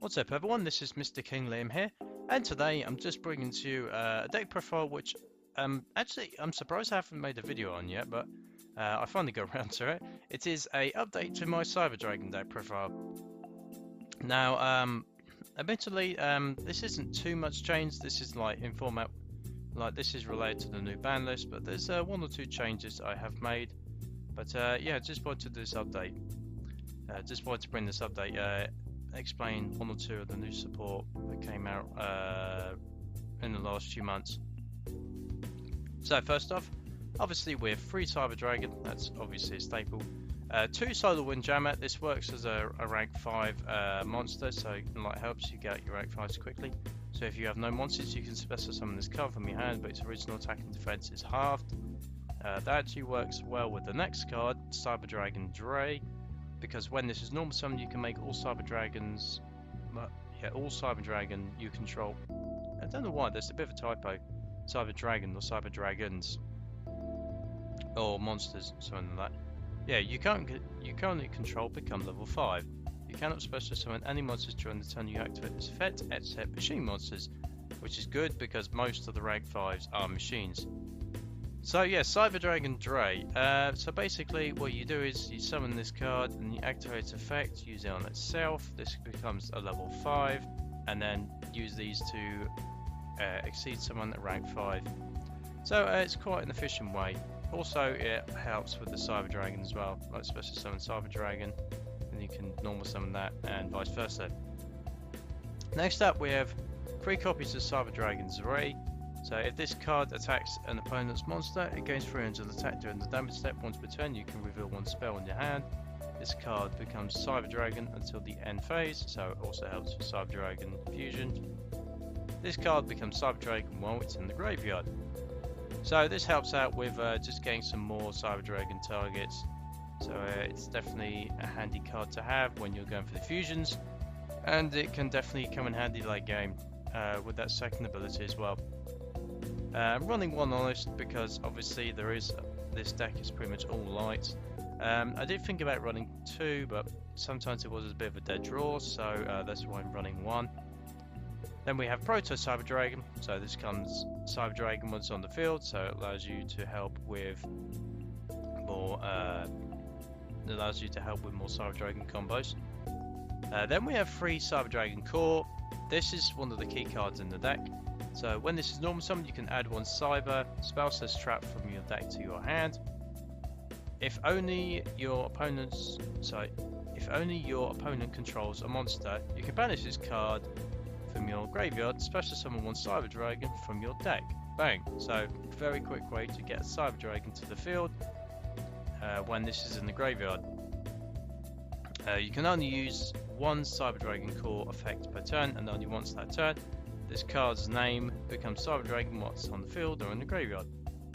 What's up everyone, this is MrKingLiam here, and today I'm just bringing to you a deck profile which actually I'm surprised I haven't made a video on yet, but I finally got around to it. It is a update to my Cyber Dragon deck profile. Now admittedly this isn't too much change. This is like in format, like this is related to the new ban list, but there's one or two changes I have made. But yeah, just wanted to do this update. Just wanted to bring this update, explain one or two of the new support that came out in the last few months. So first off, obviously we have 3 Cyber Dragon, that's obviously a staple. 2 Solar Wind Jammer, this works as a rank 5 monster, so it helps you get your rank 5s quickly. So if you have no monsters, you can special summon this card from your hand, but its original attack and defense is halved. That actually works well with the next card, Cyber Dragon Dre, because when this is normal summon, you can make all Cyber Dragons, all Cyber Dragon you control. I don't know why, there's a bit of a typo. Cyber Dragon or Cyber Dragons, or monsters, something like that. Yeah, you currently control become level 5. You cannot special summon any monsters during the turn you activate this effect, except machine monsters, which is good because most of the rank 5s are machines. So yeah, Cyber Dragon Dre. So basically what you do is you summon this card and you activate its effect, use it on itself. This becomes a level 5, and then use these to exceed someone at rank 5. So it's quite an efficient way. Also it helps with the Cyber Dragon as well, like special summon Cyber Dragon, and you can normal summon that and vice versa. Next up we have 3 copies of Cyber Dragon Dre. So if this card attacks an opponent's monster, it gains 300 attack during the damage step. Once per turn, you can reveal 1 spell in your hand. This card becomes Cyber Dragon until the end phase, so it also helps with Cyber Dragon Fusion. This card becomes Cyber Dragon while it's in the graveyard. So this helps out with just getting some more Cyber Dragon targets. So it's definitely a handy card to have when you're going for the fusions, and it can definitely come in handy late game with that second ability as well. Running 1 honest because obviously this deck is pretty much all light. I did think about running 2, but sometimes it was a bit of a dead draw, so that's why I'm running 1. Then we have Proto Cyber Dragon. So this comes Cyber Dragon once on the field, so it allows you to help with more. It allows you to help with more Cyber Dragon combos. Then we have 3 Cyber Dragon Core. This is one of the key cards in the deck. So when this is normal summon, you can add 1 Cyber Spell/Trap trap from your deck to your hand. If only your opponent controls a monster, you can banish this card from your graveyard, special summon 1 Cyber Dragon from your deck. Bang! So very quick way to get a Cyber Dragon to the field when this is in the graveyard. You can only use 1 Cyber Dragon Core effect per turn, and only once that turn. This card's name becomes Cyber Dragon once on the field or in the graveyard.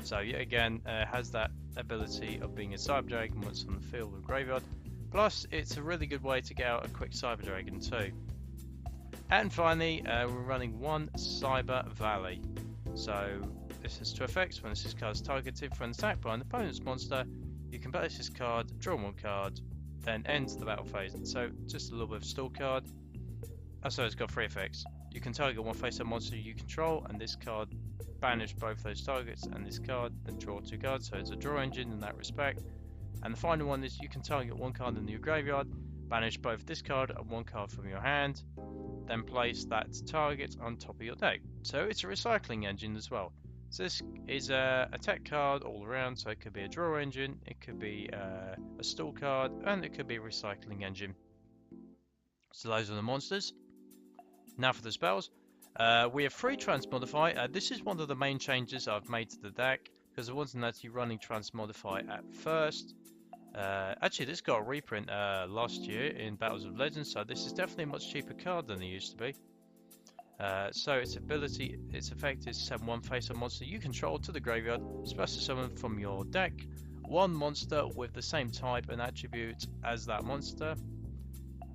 So yet again, has that ability of being a Cyber Dragon once on the field or graveyard. Plus, it's a really good way to get out a quick Cyber Dragon too. And finally, we're running 1 Cyber Valley. So this has 2 effects. When this card is targeted for an attack by an opponent's monster, you can banish this card, draw 1 card, then end the battle phase. So just a little bit of stall card. So it's got 3 effects. You can target 1 face-up monster you control, and this card banish both those targets, and this card then draw 2 cards, so it's a draw engine in that respect. And the final one is you can target 1 card in your graveyard, banish both this card and 1 card from your hand, then place that target on top of your deck. So it's a recycling engine as well. So this is a tech card all around, so it could be a draw engine, it could be a stall card, and it could be a recycling engine. So those are the monsters. Now for the spells, we have 3 Transmodify. This is one of the main changes I've made to the deck, because I wasn't actually running Transmodify at first. Actually, this got a reprint last year in Battles of Legends, so this is definitely a much cheaper card than it used to be. So its effect is send 1 face-up monster you control to the graveyard, special summon from your deck 1 monster with the same type and attribute as that monster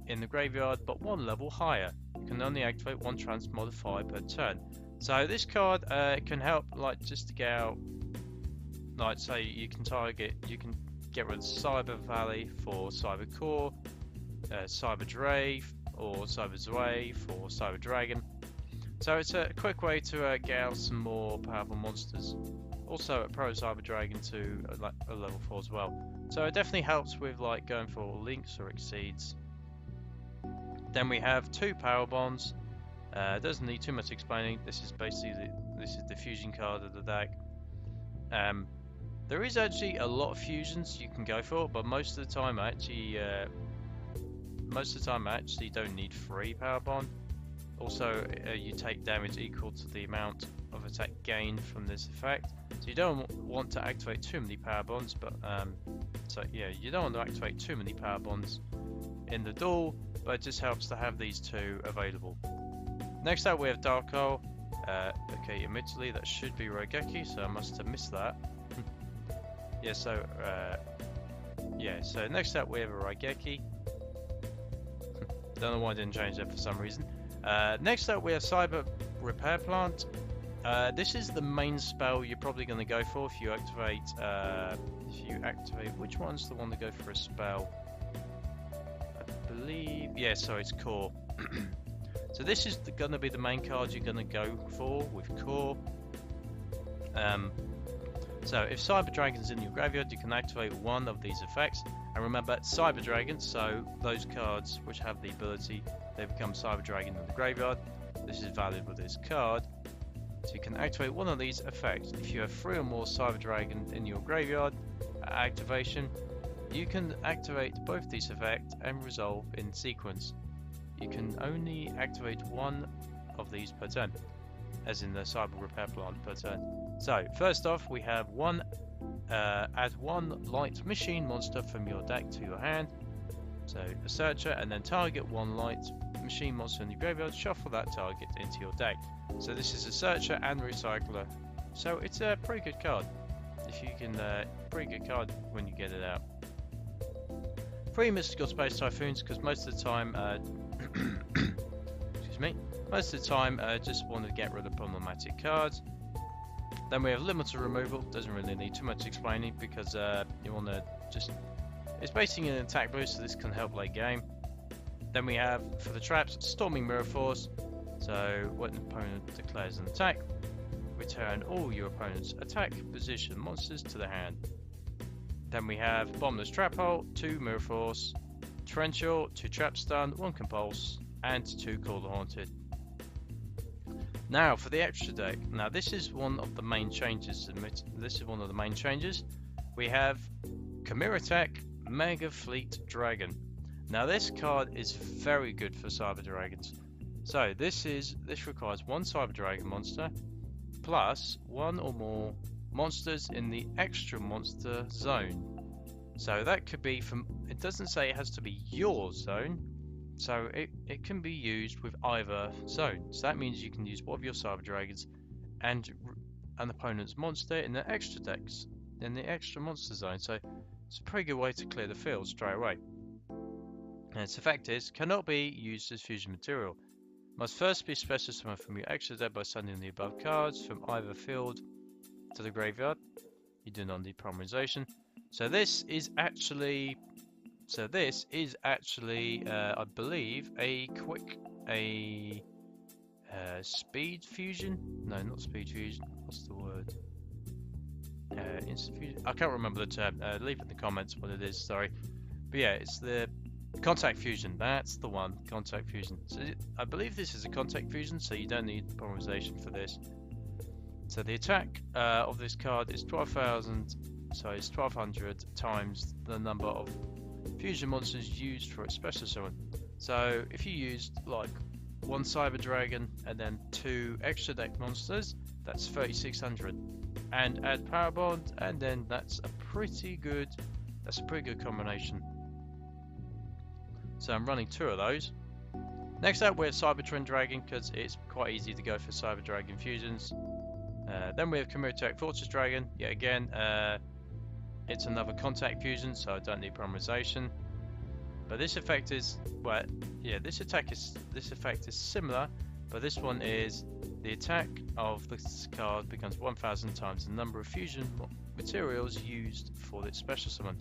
in the graveyard, but 1 level higher. You can only activate 1 Transmodify per turn. So this card can help, like, just to get out, like, say you can get rid of Cyber Valley for Cyber Core, Cyber Dre or Cyber Zwei for Cyber Dragon. So it's a quick way to get out some more powerful monsters. Also a Pro Cyber Dragon to a level 4 as well. So it definitely helps with like going for links or exceeds. Then we have 2 power bonds. Doesn't need too much explaining. This is basically the fusion card of the deck. There is actually a lot of fusions you can go for, but most of the time I actually don't need 3 power bond. Also, you take damage equal to the amount of attack gained from this effect. So you don't want to activate too many power bonds, but you don't want to activate too many power bonds in the duel, but it just helps to have these 2 available. Next up we have Dark Hole. Okay, admittedly that should be Rogeki, so I must have missed that. So next up we have a Rogeki. Don't know why I didn't change that for some reason. Next up we have Cyber Repair Plant. This is the main spell you're probably going to go for if you activate. Which one's the one to go for a spell? I believe. Yeah, so it's Core. So this is going to be the main card you're going to go for with Core. So if Cyber Dragon's in your graveyard, you can activate one of these effects. And remember, Cyber Dragon, so those cards which have the ability, they become Cyber Dragon in the graveyard. This is valid with this card. So you can activate one of these effects. If you have 3 or more Cyber Dragon in your graveyard activation, you can activate both these effects and resolve in sequence. You can only activate one of these per turn, as in the Cyber Repair Plant per turn. So first off, we have add 1 light machine monster from your deck to your hand. So a searcher, and then target 1 light machine monster in your graveyard, shuffle that target into your deck. So this is a searcher and recycler. So it's a pretty good card. If you can, pretty good card when you get it out. 3 Mystical Space Typhoons, because most of the time, excuse me, just want to get rid of problematic cards. Then we have Limited Removal. Doesn't really need too much explaining because you want to just. It's basically an attack boost, so this can help late game. Then we have, for the traps, Storming Mirror Force. So when an opponent declares an attack, return all your opponent's attack position monsters to the hand. Then we have Bottomless Trap Hole, 2 Mirror Force, Torrential, 2 Trap Stun, 1 Compulse, and 2 Call the Haunted. Now for the extra deck. Now this is one of the main changes. We have Chimera Tech Mega Fleet Dragon. Now this card is very good for Cyber Dragons. So this requires 1 Cyber Dragon monster plus 1 or more monsters in the extra monster zone. So that could be from, it doesn't say it has to be your zone, so it can be used with either zone. So that means you can use one of your Cyber Dragons and an opponent's monster in the extra decks, in the extra monster zone. So it's a pretty good way to clear the field straight away. And its effect is, cannot be used as fusion material. Must first be special summoned from your extra deck by sending the above cards from either field to the graveyard. You do not need polymerization. So this is actually, I believe, a speed fusion. No, not speed fusion. What's the word? Instant fusion. I can't remember the term. Leave it in the comments what it is. Sorry, but yeah, it's the contact fusion. That's the one. Contact fusion. So I believe this is a contact fusion, so you don't need polymerization for this. So the attack of this card is 12,000. So it's 1200 times the number of fusion monsters used for its special summon. So if you used like 1 Cyber Dragon and then 2 extra deck monsters, that's 3600. And add Power Bond, and then that's a pretty good combination. So I'm running 2 of those. Next up we have Cyber Twin Dragon, because it's quite easy to go for Cyber Dragon fusions. Then we have Chimera Tech Fortress Dragon. Yet again, it's another contact fusion, so I don't need polymerization. But this effect is, well, yeah, this effect is similar, but this one is the attack of this card becomes 1000 times the number of fusion materials used for its special summon.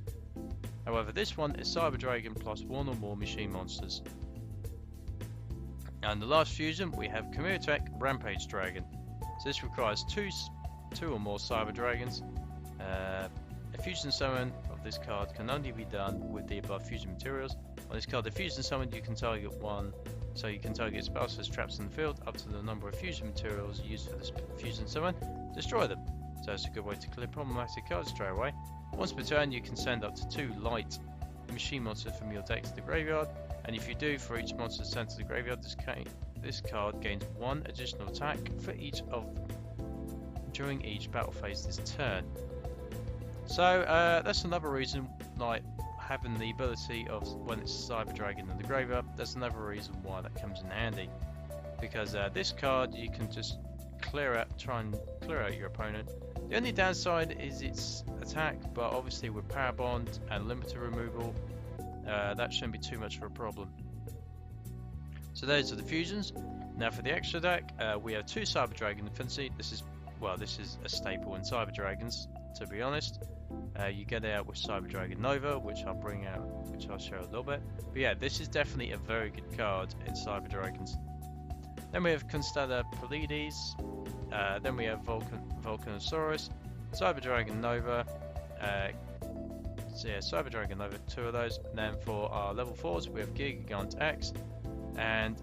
However, this one is Cyber Dragon plus 1 or more machine monsters. And the last fusion, we have Chimera Tech Rampage Dragon. So this requires two or more Cyber Dragons. A fusion summon of this card can only be done with the above fusion materials. On this card, the fusion summon, you can target one, so you can target spells as traps in the field up to the number of fusion materials used for this fusion summon, destroy them. So it's a good way to clear problematic cards straight away. Once per turn, you can send up to 2 light machine monsters from your deck to the graveyard, and if you do, for each monster sent to the graveyard, this card gains 1 additional attack for each of them during each battle phase this turn. So that's another reason, like having the ability of when it's Cyber Dragon in the graveyard, that's another reason why that comes in handy. Because this card you can just try and clear out your opponent. The only downside is its attack, but obviously with Power Bond and limiter removal, that shouldn't be too much of a problem. So those are the fusions. Now for the extra deck, we have 2 Cyber Dragon Infinity. This is a staple in Cyber Dragons, to be honest. You get it out with Cyber Dragon Nova, which I'll show a little bit. But yeah, this is definitely a very good card in Cyber Dragons. Then we have Constellar Pleiades. Then we have Volcanosaurus, Cyber Dragon Nova. So yeah, Cyber Dragon Nova, 2 of those. And then for our level 4s, we have Gigant X and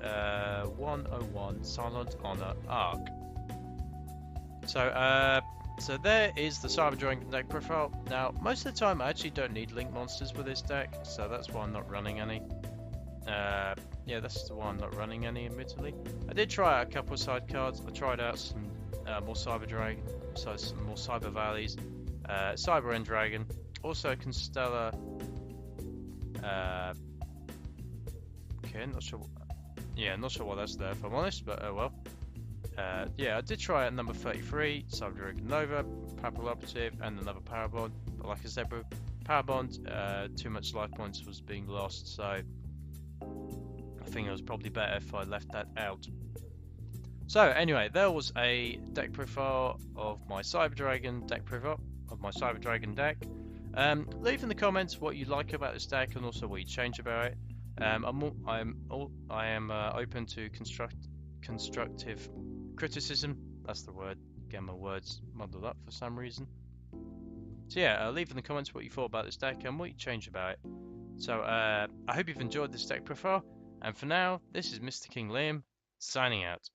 101 Silent Honor Arc. So there is the Cyber Dragon deck profile. Now, most of the time I actually don't need link monsters with this deck, so that's why I'm not running any. Yeah, that's why I'm not running any, admittedly. I did try out a couple of side cards. I tried out some more Cyber Dragon, so some more Cyber Valleys, Cyber End Dragon, also Constellar. Okay, not sure. Yeah, not sure why that's there, if I'm honest, but oh well. Yeah, I did try at number 33, Cyber Dragon Nova, Papal Operative, and another Power Bond. But like I said, with Power Bond, too much life points was being lost, so I think it was probably better if I left that out. So anyway, there was a deck profile of my Cyber Dragon deck profile of my Cyber Dragon deck. Leave in the comments what you like about this deck and also what you change about it. I am open to constructive criticism. That's the word. Getting my words muddled up for some reason. So yeah, leave in the comments what you thought about this deck and what you changed about it. So I hope you've enjoyed this deck profile. And for now, this is MrKingLiam signing out.